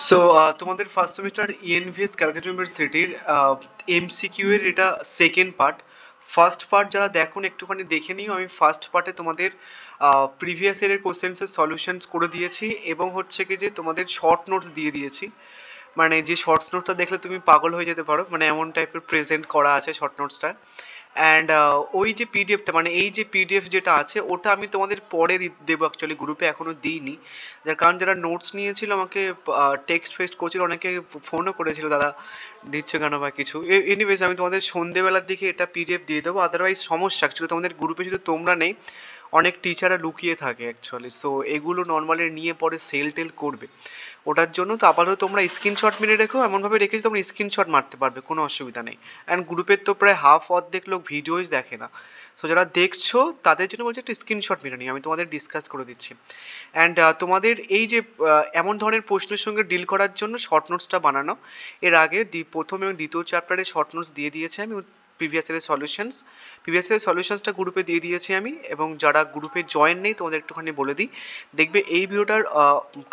So তোমাদের first semester ENVS Calcutta ইউনিভার্সিটির MCQ এর এটা সেকেন্ড পার্ট। ফার্স্ট পার্ট যারা দেখুন একটুখানি দেখে নিও। আমি ফার্স্ট পার্টে তোমাদের প্রিভিয়াস ইয়ারের কোশ্চেন্সের সলিউশনস করে দিয়েছি এবং হচ্ছে কি যে তোমাদের শর্ট নোটস দিয়ে দিয়েছি। মানে যে শর্টস নোটসটা দেখলে তুমি পাগল হয়ে যেতে পারো, মানে এমন টাইপের প্রেজেন্ট করা আছে শর্ট নোটসটা। অ্যান্ড ওই যে পিডিএফটা, মানে এই যে পিডিএফ যেটা আছে ওটা আমি তোমাদের পরে দেবো, অ্যাকচুয়ালি গ্রুপে এখনও দিইনি। যার কারণ যারা নোটস নিয়েছিল আমাকে টেক্সট ফেক্সট করছিল, অনেকে ফোনও করেছিল দাদা দিচ্ছে কেন বা কিছু। এনিওয়েজ আমি তোমাদের সন্ধেবেলার দিকে এটা পিডিএফ দিয়ে দেবো। আদারওয়াইজ সমস্যা অ্যাকচুয়ালি তোমাদের গ্রুপে শুধু তোমরা নেই, অনেক টিচাররা লুকিয়ে থাকে অ্যাকচুয়ালি। সো এগুলো নর্মালি নিয়ে পরে সেল টেল করবে, ওটার জন্য তো আপাতত তোমরা স্ক্রিনশট মেরে রেখো। এমনভাবে রেখেছি তোমরা স্ক্রিনশট মারতে পারবে, কোনো অসুবিধা নেই। অ্যান্ড গ্রুপের তো প্রায় হাফ অর্ধেক লোক ভিডিওই দেখে না। সো যারা দেখছো তাদের জন্য বলছি একটা স্ক্রিনশট মেরে নিই, আমি তোমাদের ডিসকাস করে দিচ্ছি। অ্যান্ড তোমাদের এই যে এমন ধরনের প্রশ্নের সঙ্গে ডিল করার জন্য শর্ট নোটসটা বানানো। এর আগে প্রথম এবং দ্বিতীয় চ্যাপ্টারে শর্ট নোটস দিয়ে দিয়েছি আমি, প্রিভিয়াস ইয়ারের সলিউশনসটা গ্রুপে দিয়ে দিয়েছি আমি। এবং যারা গ্রুপে জয়েন নেই তোমাদের একটুখানি বলে দিই, দেখবে এই ভিডিওটার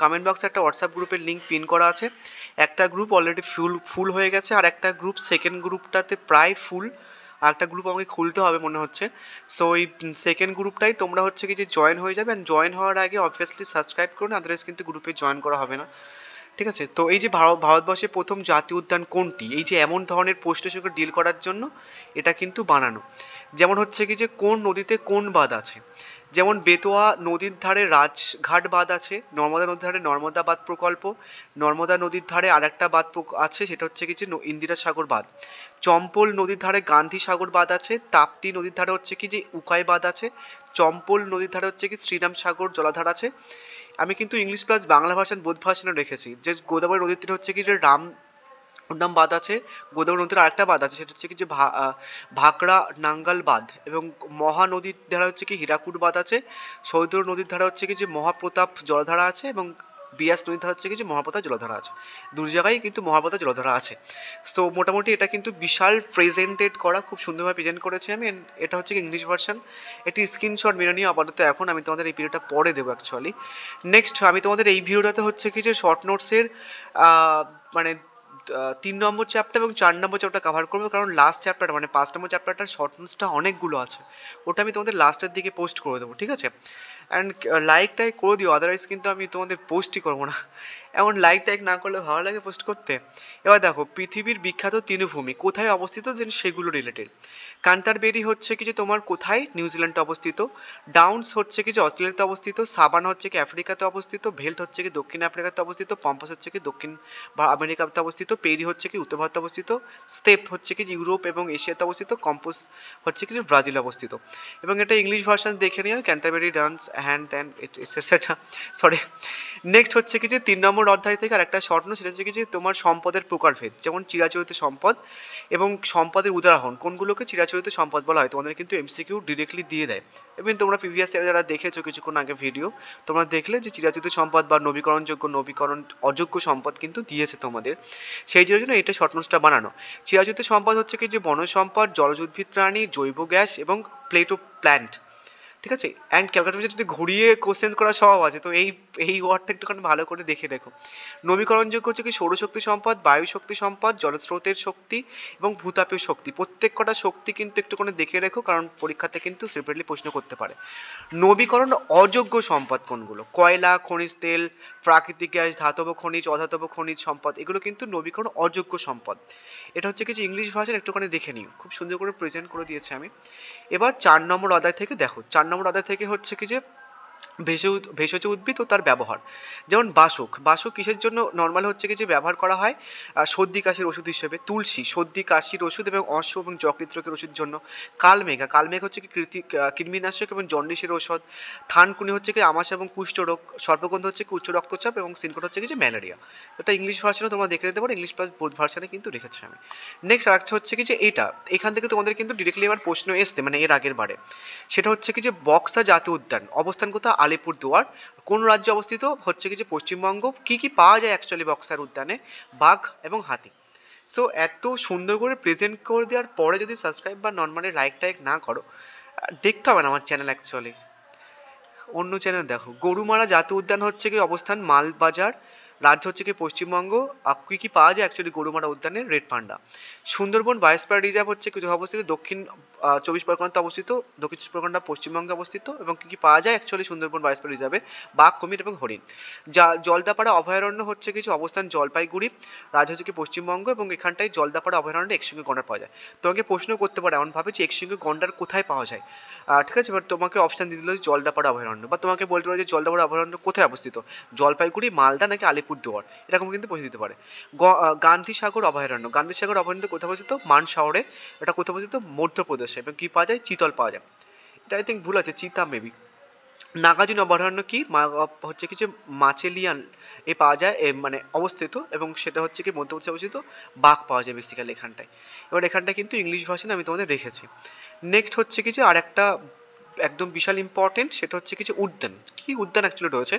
কমেন্ট বক্সে একটা হোয়াটসঅ্যাপ গ্রুপের লিঙ্ক পিন করা আছে। একটা গ্রুপ অলরেডি ফুল হয়ে গেছে, আর একটা গ্রুপ সেকেন্ড গ্রুপটাতে প্রায় ফুল, আর একটা গ্রুপ আমাকে খুলতে হবে মনে হচ্ছে। সো এই সেকেন্ড গ্রুপটাই তোমরা হচ্ছে কি যে জয়েন হয়ে যাবে। অ্যান্ড জয়েন হওয়ার আগে অবভিয়াসলি সাবস্ক্রাইব করুন, আদারওয়াইজ কিন্তু গ্রুপে জয়েন করা হবে না। ঠিক আছে? তো এই যে ভারতবর্ষের প্রথম জাতীয় উদ্যান কোনটি, এই যে এমন ধরনের প্রশ্নের সঙ্গে ডিল করার জন্য এটা কিন্তু বানানো। যেমন হচ্ছে কি যে কোন নদীতে কোন বাঁধ আছে, যেমন বেতোয়া নদীর ধারে রাজঘাট বাঁধ আছে, নর্মদা নদীর ধারে নর্মদা বাঁধ প্রকল্প, নর্মদা নদীর ধারে আরেকটা বাঁধ আছে সেটা হচ্ছে কি যে ইন্দিরা সাগর বাঁধ, চম্পল নদীর ধারে গান্ধী সাগর বাঁধ আছে, তাপ্তি নদীর ধারে হচ্ছে কি যে উকাই বাঁধ আছে, চম্পল নদীর ধারে হচ্ছে কি শ্রীরাম সাগর জলাধার আছে। আমি কিন্তু ইংলিশ প্লাস বাংলা ভার্সন বোধ ভার্সনে রেখেছি। যে গোদাবরী নদীর তীরে হচ্ছে কি যে নাম বাঁধ আছে, গোদাবরী নদীর আরেকটা বাঁধ আছে সেটা হচ্ছে কি যে ভাকরা নাঙ্গাল বাঁধ, এবং মহানদীর ধারা হচ্ছে কি হীরাকুদ বাঁধ আছে, সৌদ নদীর ধারা হচ্ছে কি যে মহাপ্রতাপ জলধারা আছে, এবং বিয়াস নদীর ধারা হচ্ছে কি যে মহাপ্রতাপ জলধারা আছে। দু জায়গায় কিন্তু মহাপ্রতাপ জলধারা আছে। তো মোটামুটি এটা কিন্তু বিশাল প্রেজেন্টেড করা, খুব সুন্দরভাবে প্রেজেন্ট করেছি আমি। এটা হচ্ছে কি ইংলিশ ভার্সন। একটি স্ক্রিনশট মেরে নিয়ে আপাতত এখন আমি তোমাদের এই ভিডিওটা পরে দেবো অ্যাকচুয়ালি। নেক্সট আমি তোমাদের এই ভিডিওটাতে হচ্ছে কি যে শর্ট নোটসের মানে 3 নম্বর চ্যাপ্টার এবং 4 নম্বর চ্যাপ্টার কভার করবো, কারণ লাস্ট চ্যাপ্টার মানে 5 নম্বর চ্যাপ্টারটার শর্ট নোটসটা অনেকগুলো আছে, ওটা আমি তোমাদের লাস্টের দিকে পোস্ট করে দেবো। ঠিক আছে? অ্যান্ড লাইকটাই করে দিও, আদারওয়াইজ কিন্তু আমি তোমাদের পোস্টই করবো না। এমন লাইক টাইক না করলে ভালো লাগে পোস্ট করতে। এবার দেখো, পৃথিবীর বিখ্যাত তৃণভূমি কোথায় অবস্থিত, দেন সেগুলো রিলেটেড। কান্টারবেরি হচ্ছে কি যে তোমার কোথায়, নিউজিল্যান্ডে অবস্থিত। ডাউন্স হচ্ছে কি যে অস্ট্রেলিয়াতে অবস্থিত। সাবানা হচ্ছে কি আফ্রিকাতে অবস্থিত। ভেল্ট হচ্ছে কি দক্ষিণ আফ্রিকাতে অবস্থিত। পম্পাস হচ্ছে কি দক্ষিণ আমেরিকাতে অবস্থিত। পেরি হচ্ছে কি উত্তর ভারতে অবস্থিত। স্টেপ হচ্ছে কি ইউরোপ এবং এশিয়াতে অবস্থিত। কম্পোস হচ্ছে কি যে ব্রাজিলে অবস্থিত। এবং এটা ইংলিশ ভার্সন দেখে নিও, ক্যান্টারবেরি ডাউন্স হ্যান্ড ত্যান এটসেট্রা। সরি। নেক্সট হচ্ছে কি যে 3 নম্বর অধ্যায় থেকে আরেকটা শর্ট নোট, সেটা হচ্ছে কি যে তোমার সম্পদের প্রকারভেদ, যেমন চিরাচরিত সম্পদ এবং সম্পদের উদাহরণ কোনগুলোকে চিরাচরিত সম্পদ বলা হয়, তোমাদের কিন্তু এমসিকিউ ডিরেক্টলি দিয়ে দেয়। এবং তোমরা প্রিভিয়াস ইয়ারে যারা দেখেছো কিছুক্ষণ আগে ভিডিও, তোমরা দেখলে যে চিরাচরিত সম্পদ বা নবীকরণযোগ্য নবীকরণ অযোগ্য সম্পদ কিন্তু দিয়েছে তোমাদের। সেই জন্য এটা শর্ট নোটসটা বানানো। চিরাচরিত সম্পদ হচ্ছে কি যে বনজ সম্পদ, জলজ উদ্ভিদ প্রাণী, জৈব গ্যাস এবং প্লেটো প্ল্যান্ট। ঠিক আছে? অ্যান্ড ক্যালকুলেটর যদি ঘুরিয়ে কোশ্চেন করার স্বভাব আছে, তো এই ওয়ার্ডটা একটুখানি ভালো করে দেখে রেখো। নবীকরণযোগ্য হচ্ছে কি সৌরশক্তি সম্পদ, বায়ু শক্তি সম্পদ, জলস্রোতের শক্তি এবং ভূতাপীয় শক্তি। প্রত্যেক কটা শক্তি কিন্তু একটুখানি দেখে রেখো, কারণ পরীক্ষাতে কিন্তু সেপারেটলি প্রশ্ন করতে পারে। নবীকরণ অযোগ্য সম্পদ কোনগুলো, কয়লা, খনিজ তেল, প্রাকৃতিক গ্যাস, ধাতব খনিজ, অধাতব খনিজ সম্পদ, এগুলো কিন্তু নবীকরণ অযোগ্য সম্পদ। এটা হচ্ছে কিছু ইংলিশ ভাষার একটুখানি দেখে নিও, খুব সুন্দর করে প্রেজেন্ট করে দিয়েছি আমি। এবার 4 নম্বর অধ্যায় থেকে দেখো, 4 নম্বর অধ্যায় থেকে হচ্ছে কি যে ভেষজ উদ্ভিদ ও তার ব্যবহার। যেমন বাসক কিসের জন্য নর্মাল হচ্ছে কি যে ব্যবহার করা হয়, সর্দি কাশির ওষুধ হিসেবে। তুলসী সর্দি কাশির ওষুধ এবং অশ্ব এবং যকৃৎ রোগের ওষুধের জন্য। কালমেঘ হচ্ছে কি কৃমিনাশক এবং জন্ডিসের ঔষধ। থানকুনি হচ্ছে কি আমাশা এবং কুষ্ঠরোগ। সর্পগন্ধ হচ্ছে কি উচ্চ রক্তচাপ, এবং সিনকোট হচ্ছে কি যে ম্যালেরিয়া। এটা ইংলিশ ভার্সনে তোমরা দেখে নিতে পারো, ইংলিশ প্লাস বোথ ভার্সনে কিন্তু রেখেছি আমি। নেক্সট আরেকটা হচ্ছে কি যে এখান থেকে তোমাদের কিন্তু ডিরেক্টলি আমার প্রশ্ন এসছে, মানে এর আগের বারে। সেটা হচ্ছে কি যে বক্সা জাতীয় উদ্যান অবস্থান কোথায়, আলিপুরদুয়ার। কোন রাজ্যে অবস্থিত, হচ্ছে কি যে পশ্চিমবঙ্গ। কি কি পাওয়া যায় অ্যাকচুয়ালি বক্সার উদ্যানে, বাঘ এবং হাতি। সো এত সুন্দর করে প্রেজেন্ট করে দেওয়ার পরে যদি সাবস্ক্রাইব বা নর্মালি লাইক টাইক না করো, দেখতে হবে না আমার চ্যানেল অ্যাকচুয়ালি, অন্য চ্যানেল দেখো। গরুমারা জাতীয় উদ্যান হচ্ছে কি অবস্থান মালবাজার রাজ্য হচ্ছে কি পশ্চিমবঙ্গ। কি কি পাওয়া যায় অ্যাকচুয়ালি গরুমারা উদ্যানে? Red panda. Sundarban biosphere reserve হচ্ছে কিছু অবস্থিত দক্ষিণ 24 পরগনাতে অবস্থিত, দক্ষিণ 24 পরগনা পশ্চিমবঙ্গে অবস্থিত। এবং কি কি পাওয়া যায় অ্যাকচুয়ালি সুন্দরবন বায়োস্ফিয়ার রিজার্ভে? বাঘ, কুমির এবং হরিণ। যা জলদাপাড়া অভয়ারণ্য হচ্ছে কিছু অবস্থান জলপাইগুড়ি, রাজ্য হচ্ছে কি পশ্চিমবঙ্গ, এবং এখানটায় জলদাপাড়া অভয়ারণ্যে একশৃঙ্গ গন্ডার পাওয়া যায়। তোমাকে প্রশ্ন করতে পারে এমনভাবে যে একশৃঙ্গ গন্ডার কোথায় পাওয়া যায়, ঠিক আছে? এবার তোমাকে অপশান দিয়ে দিল জলদাপাড়া অভয়ারণ্য, বা তোমাকে বলতে পারে যে জলদাপাড়া অভয়ারণ্য কোথায় অবস্থিত, জলপাইগুড়ি, মালদা নাকি আলিপুরদুয়ার, এরকম কিন্তু প্রশ্ন দিতে পারে। গান্ধীসাগর অভয়ারণ্য, গান্ধীসাগর অভয়ারণ্য কোথায় অবস্থিত? মানশহরে। এটা কোথায় অবস্থিত? মধ্যপ্রদেশে। এবং কি পাওয়া যায়? চিতল পাওয়া যায়। এটা আই থিঙ্ক ভুল আছে, চিতা মেবি। নাগার্জুন অভয়ারণ্য কি হচ্ছে কি যে মাচেলিয়ান এ পাওয়া যায়, মানে অবস্থিত, এবং সেটা হচ্ছে কি মধ্যপ্রদেশে অবস্থিত। বাঘ পাওয়া যায় বেসিক্যালি এখানটায়। এবার এখানটায় কিন্তু ইংলিশ ভার্সনে আমি তোমাদের রেখেছি। নেক্সট হচ্ছে কি যে আর একটা একদম বিশাল ইম্পর্টেন্ট, সেটা হচ্ছে কিছু উদ্যান। কি উদ্যান অ্যাকচুয়ালি রয়েছে,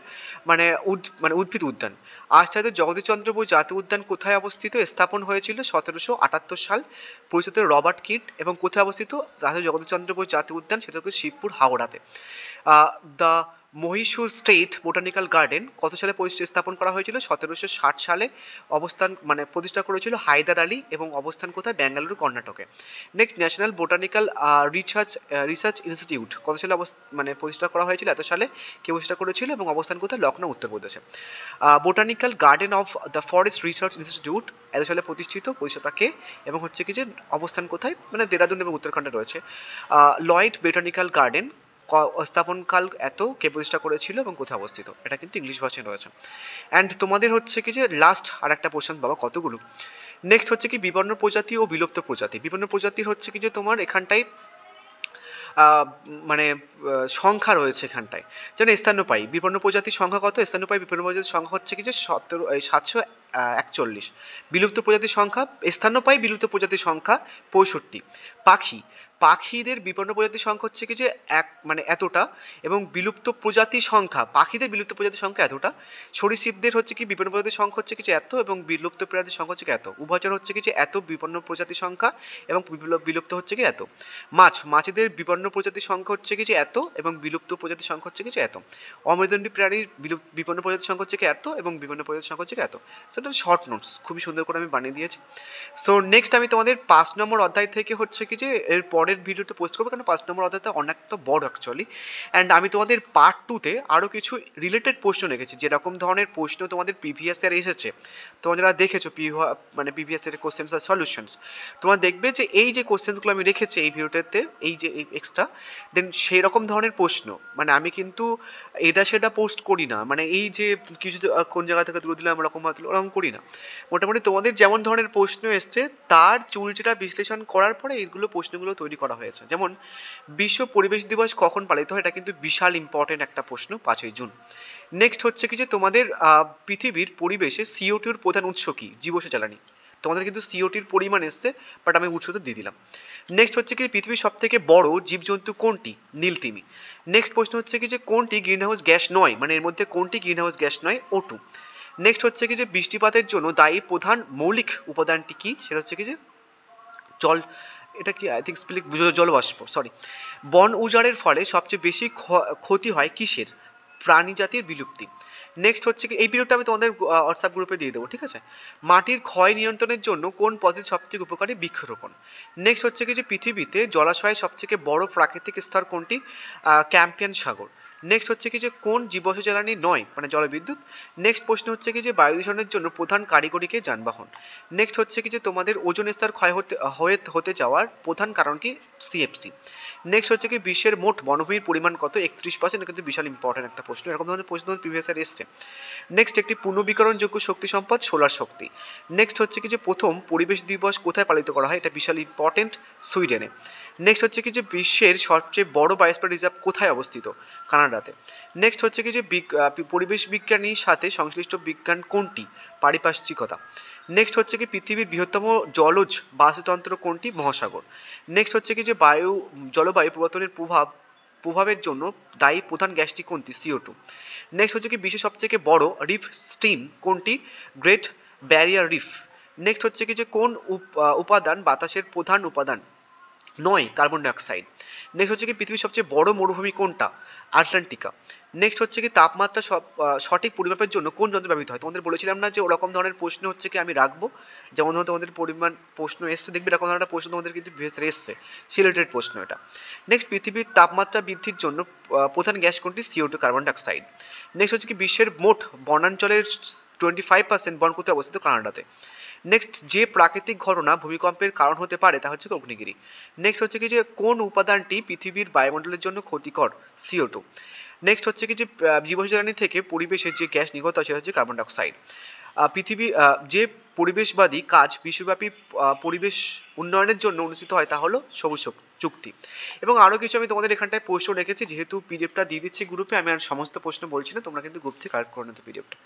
মানে উদ্ভিদ উদ্যান। আচার্য জগদীশচন্দ্র বোস জাতীয় উদ্যান কোথায় অবস্থিত? স্থাপন হয়েছিল 1778 সাল, পরিচিত রবার্ট কিট। এবং কোথায় অবস্থিত আচার্য জগদীশচন্দ্র বোস জাতীয় উদ্যান? সেটা হচ্ছে শিবপুর, হাওড়াতে। The Mysore state botanical garden কত সালে স্থাপন করা হয়েছিল? 1760 সালে। অবস্থান মানে প্রতিষ্ঠা করেছিল হায়দার আলী, এবং অবস্থান কোথায়? বেঙ্গালুরু, কর্ণাটকে। Next national botanical research institute কত সালে মানে প্রতিষ্ঠা করা হয়েছিল? এত সালে। কে প্রতিষ্ঠা করেছিল এবং অবস্থান কোথায়? লখনৌ, উত্তরপ্রদেশে। Botanical garden of the forest research institute এত সালে প্রতিষ্ঠাতা কে? এবং হচ্ছে কি যে অবস্থান কোথায়? মানে দেরাদুন এবং উত্তরাখণ্ডে রয়েছে। লয়েড বোটানিক্যাল গার্ডেন স্থাপনকাল এত, কে প্রতিষ্ঠা করেছিল এবং কোথায় অবস্থিত? এটা কিন্তু ইংলিশ ভার্সনে রয়েছে। অ্যান্ড তোমাদের হচ্ছে কি যে লাস্ট আর একটা কোশ্চেন, বাবা কতগুলো। নেক্সট হচ্ছে কি বিবর্ণ প্রজাতি ও বিলুপ্ত প্রজাতি। বিবর্ণ প্রজাতির হচ্ছে কি যে তোমার এখানটায় মানে সংখ্যা রয়েছে এখানটায়, যেন স্তন্যপায়ী বিপন্ন প্রজাতির সংখ্যা কত? স্তন্যপায়ী বিপন্ন প্রজাতির সংখ্যা হচ্ছে কি যে 741। বিলুপ্ত প্রজাতির সংখ্যা, স্তন্যপায়ী বিলুপ্ত প্রজাতির সংখ্যা 65। পাখিদের বিপন্ন প্রজাতির সংখ্যা হচ্ছে কি যে মানে এতটা, এবং বিলুপ্ত প্রজাতির সংখ্যা, পাখিদের বিলুপ্ত প্রজাতির সংখ্যা এতটা। সরীসৃপদের হচ্ছে কি বিপন্ন প্রজাতির সংখ্যা হচ্ছে কি যে এত, এবং বিলুপ্ত প্রজাতির সংখ্যা হচ্ছে কি এত। উভয়চর হচ্ছে কি যে এত বিপন্ন প্রজাতির সংখ্যা, এবং বিলুপ্ত হচ্ছে কি এত। মাছেদের বিপন্ন প্রজাতির সংখ্যা হচ্ছে কি যে এত, এবং বিলুপ্ত প্রজাতির সংখ্যা হচ্ছে কি যে এত। অমেরুদণ্ডী প্রাণীর বিপন্ন প্রজাতির সংখ্যা হচ্ছে কি এত, এবং বিভিন্ন প্রজাতির সংখ্যা হচ্ছে কি এত। সেটা শর্ট নোটস খুবই সুন্দর করে আমি বানিয়ে দিয়েছি। সো নেক্সট আমি তোমাদের 5 নম্বর অধ্যায় থেকে হচ্ছে কি যে এর পরের ভিডিওতে পোস্ট করবো, কারণ 5 নম্বর অধ্যায়টা অনেকটা বড় অ্যাকচুয়ালি। অ্যান্ড আমি তোমাদের পার্ট 2-তে আরও কিছু রিলেটেড প্রশ্ন রেখেছি, যেরকম ধরনের প্রশ্ন তোমাদের প্রিভিয়াস ইয়ার এসেছে, তোমরা যারা দেখেছো মানে প্রিভিয়াস ইয়ারের কোশ্চেন্স আর সলিউশনস, তোমরা দেখবে যে এই যে কোশ্চেন্সগুলো আমি রেখেছি এই ভিডিওটাতে, এই যে এক্সট্রা, দেন সেই রকম ধরনের প্রশ্ন, মানে আমি কিন্তু এটা সেটা পোস্ট করি না, মানে এই যে কিছু কোন জায়গা থেকে তুলে দিলাম ওরকম ওরকম করি না। মোটামুটি তোমাদের যেমন ধরনের প্রশ্ন এসছে তার চুলচেটা বিশ্লেষণ করার পরে এইগুলো প্রশ্নগুলো তৈরি করা হয়েছে। যেমন বিশ্ব পরিবেশ দিবস কখন পালিত হয়? এটা কিন্তু বিশাল ইম্পর্টেন্ট একটা প্রশ্ন, 5ই জুন। নেক্সট হচ্ছে কি যে তোমাদের পৃথিবীর পরিবেশে CO2-র প্রধান উৎস কি? জীবাশ্ম জ্বালানি। তোমাদের কিন্তু CO2-র পরিমাণ এসছে, বাট আমি উৎস তো দিয়ে দিলাম। নেক্সট হচ্ছে কি পৃথিবীর সব থেকে বড় জীবজন্তু কোনটি? নীলতিমি। নেক্সট প্রশ্ন হচ্ছে কি যে কোনটি গ্রিনহাউস গ্যাস নয়, মানে এর মধ্যে কোনটি গ্রিনহাউস গ্যাস নয়? O2। নেক্সট হচ্ছে কি যে বৃষ্টিপাতের জন্য দায়ী প্রধান মৌলিক উপাদানটি কি? সেটা হচ্ছে কি যে জল। এটা কি আই থিঙ্ক স্পেলিং জলবাষ্প, সরি। বন উজাড়ের ফলে সবচেয়ে বেশি ক্ষতি হয় কিসের? প্রাণী জাতির বিলুপ্তি। নেক্সট হচ্ছে কি এই ভিডিওটা আমি তোমাদের হোয়াটসঅ্যাপ গ্রুপে দিয়ে দেবো, ঠিক আছে? মাটির ক্ষয় নিয়ন্ত্রণের জন্য কোন পদ্ধতি সবথেকে উপকারী? বৃক্ষরোপণ। নেক্সট হচ্ছে কি যে পৃথিবীতে জলাশয়ের সবথেকে বড় প্রাকৃতিক স্তর কোনটি? ক্যাম্পিয়ান সাগর। নেক্সট হচ্ছে কি যে কোন জীবাশ্ম জ্বালানি নয়, মানে জলবিদ্যুৎ। নেক্সট প্রশ্ন হচ্ছে কি যে বায়ু দূষণের জন্য প্রধান কারিগরিকে যানবাহন। নেক্সট হচ্ছে কি যে তোমাদের ওজোন স্তর ক্ষয় হতে যাওয়ার প্রধান কারণ কি? CFC। নেক্সট হচ্ছে কি বিশ্বের মোট বনভূমির পরিমাণ কত? 31%। কিন্তু বিশাল ইম্পর্টেন্ট একটা প্রশ্ন, এরকম ধরনের প্রশ্ন প্রিভিয়াস ইয়ার এসছে। নেক্সট একটি পুনর্বিকরণযোগ্য শক্তি সম্পদ সোলার শক্তি। নেক্সট হচ্ছে কি যে প্রথম পরিবেশ দিবস কোথায় পালিত করা হয়? এটা বিশাল ইম্পর্টেন্ট, সুইডেনে। নেক্সট হচ্ছে কি যে বিশ্বের সবচেয়ে বড় বায়োস্ফিয়ার রিজার্ভ কোথায় অবস্থিত? কানাডাতে। নেক্সট হচ্ছে কি যে পরিবেশ বিজ্ঞানীর সাথে সংশ্লিষ্ট বিজ্ঞান কোনটি? পারিপার্শ্বিকতা। নেক্সট হচ্ছে কি পৃথিবীর বৃহত্তম জলজ বাস্তুতন্ত্র কোনটি? মহাসাগর। নেক্সট হচ্ছে কি যে জলবায়ু পরিবর্তনের প্রভাবের জন্য দায়ী প্রধান গ্যাসটি কোনটি? CO2। নেক্সট হচ্ছে কি বিশ্বের সবথেকে বড় রিফ স্ট্রিম কোনটি? Great barrier reef. নেক্সট হচ্ছে কি যে কোন উপাদান বাতাসের প্রধান উপাদান? নয় কার্বন ডাইঅক্সাইড। নেক্সট হচ্ছে কি পৃথিবীর সবচেয়ে বড় মরুভূমি কোনটা? আটলান্টিকা। নেক্সট হচ্ছে কি তাপমাত্রা সঠিক পরিমাপের জন্য কোন যন্ত্র ব্যবহৃত হয়? তোমাদের বলেছিলাম না যে ওরকম ধরনের প্রশ্ন হচ্ছে কি আমি রাখবো, যেমন ধরো তোমাদের পরিমাণ প্রশ্ন এসছে, দেখবে এরকম ধরনের একটা প্রশ্ন তোমাদের কিন্তু ভিএসের এসছে, সিলেটেড প্রশ্ন এটা। নেক্সট পৃথিবীর তাপমাত্রা বৃদ্ধির জন্য প্রধান গ্যাস কোনটি? CO2 carbon dioxide. নেক্সট হচ্ছে কি বিশ্বের মোট বনাঞ্চলের 25% বন কোথায় অবস্থিত? কানাডাতে। নেক্সট যে প্রাকৃতিক ঘটনা ভূমিকম্পের কারণ হতে পারে তা হচ্ছে অগ্নিগিরি। নেক্সট হচ্ছে কি যে কোন উপাদানটি পৃথিবীর বায়ুমণ্ডলের জন্য ক্ষতিকর? CO2। নেক্সট হচ্ছে কি যে জীবজ্বালানি থেকে পরিবেশে যে গ্যাস নির্গত হয় সেটা হচ্ছে কার্বন ডাইঅক্সাইড। পৃথিবী যে পরিবেশবাদী কাজ বিশ্বব্যাপী পরিবেশ উন্নয়নের জন্য অনুষ্ঠিত হয় তা হলো সবুজ চুক্তি। এবং আরও কিছু আমি তোমাদের এখানটায় প্রশ্ন রেখেছি, যেহেতু পিডিএফটা দিয়ে দিচ্ছি গ্রুপে, আমি আর সমস্ত প্রশ্ন বলছি না, তোমরা কিন্তু গ্রুপ থেকে কালেক্ট করে নিতে পিডিএফটা।